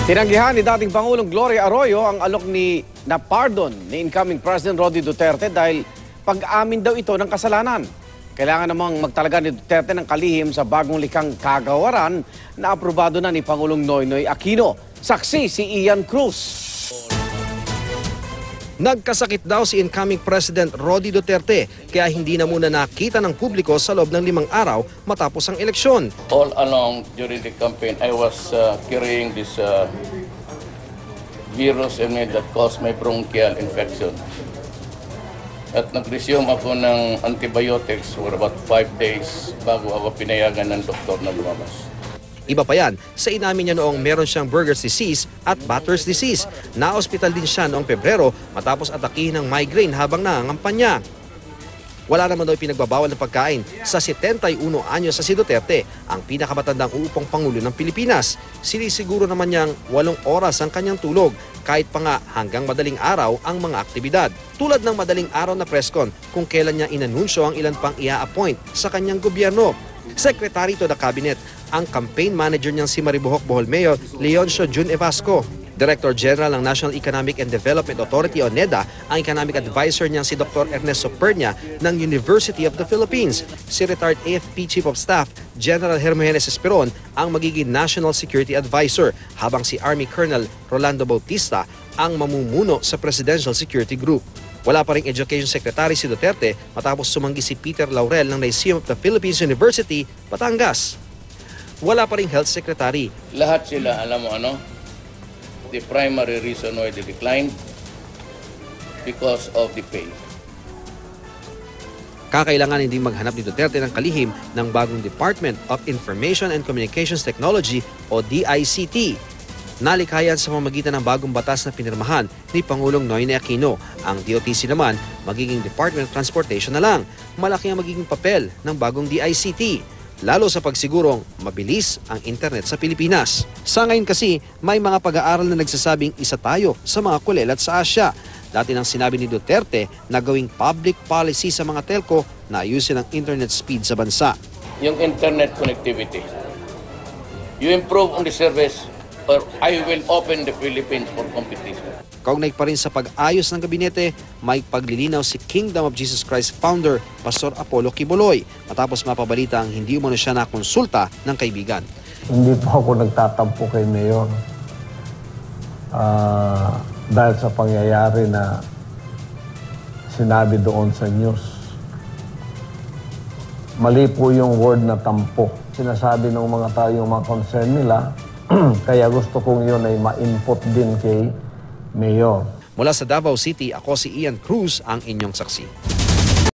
Tinanggihan ni dating Pangulong Gloria Arroyo ang alok na pardon ni incoming President Roddy Duterte dahil pag-amin daw ito ng kasalanan. Kailangan namang magtalaga ni Duterte ng kalihim sa bagong likhang kagawaran na aprobado na ni Pangulong Noynoy Aquino. Saksi si Ian Cruz. Nagkasakit daw si incoming President Roddy Duterte kaya hindi na muna nakita ng publiko sa loob ng 5 araw matapos ang eleksyon. All along during the campaign, I was carrying this virus in me that caused my bronchial infection. At nag-resume ako ng antibiotics for about 5 days bago ako pinayagan ng doktor na lumabas. Iba pa yan, sa inamin niya noong meron siyang Buerger's disease at Batter's disease. Na-hospital din siya noong Pebrero matapos atakihin ng migraine habang nangangampanya. Wala naman daw pinagbabawal ng pagkain sa 71 anyos sa si Duterte, ang pinakamatandang uupang Pangulo ng Pilipinas. Sinisiguro naman niyang 8 oras ang kanyang tulog, kahit pa nga hanggang madaling araw ang mga aktibidad. Tulad ng madaling araw na presscon kung kailan niya inanunsyo ang ilan pang ia-appoint sa kanyang gobyerno. Secretary to the Cabinet ang campaign manager niyang si Maribojoc Bohol Mayor Leoncio Jun Evasco. Director General ng National Economic and Development Authority o NEDA ang economic advisor niyang si Dr. Ernesto Pernia ng University of the Philippines. Si retired AFP Chief of Staff General Hermogenes Esperon ang magiging National Security Advisor, habang si Army Colonel Rolando Bautista ang mamumuno sa Presidential Security Group. Wala pa ring Education Secretary si Duterte matapos sumanggi si Peter Laurel ng Lyceum of the Philippines University, Batangas. Wala pa ring Health Secretary. Lahat sila, alam mo ano, the primary reason why they declined because of the pay. Kakailangan hindi maghanap ni Duterte ng kalihim ng bagong Department of Information and Communications Technology o DICT. Nalikhayan sa pamamagitan ng bagong batas na pinirmahan ni Pangulong Noynoy Aquino. Ang DOTC naman, magiging Department of Transportation na lang. Malaki ang magiging papel ng bagong DICT, lalo sa pagsigurong mabilis ang internet sa Pilipinas. Sa ngayon kasi, may mga pag-aaral na nagsasabing isa tayo sa mga kulelat sa Asya. Dati nang sinabi ni Duterte na gawing public policy sa mga telco na ayusin ang internet speed sa bansa. Yung internet connectivity, you improve on the service or I will open the Philippines for competition. Kaugnay pa rin sa pag-ayos ng gabinete, may paglilinaw si Kingdom of Jesus Christ founder Pastor Apollo Quiboloy matapos mapabalita ang hindi umano siya nakonsulta ng kaibigan. Hindi po ako nagtatampo kay Mayor dahil sa pangyayari na sinabi doon sa news. Mali po yung word na tampo. Sinasabi ng mga tao yung mga concern nila, kaya gusto kong yun ay ma-input din kay Mayor. Mula sa Davao City, ako si Ian Cruz, ang inyong saksi.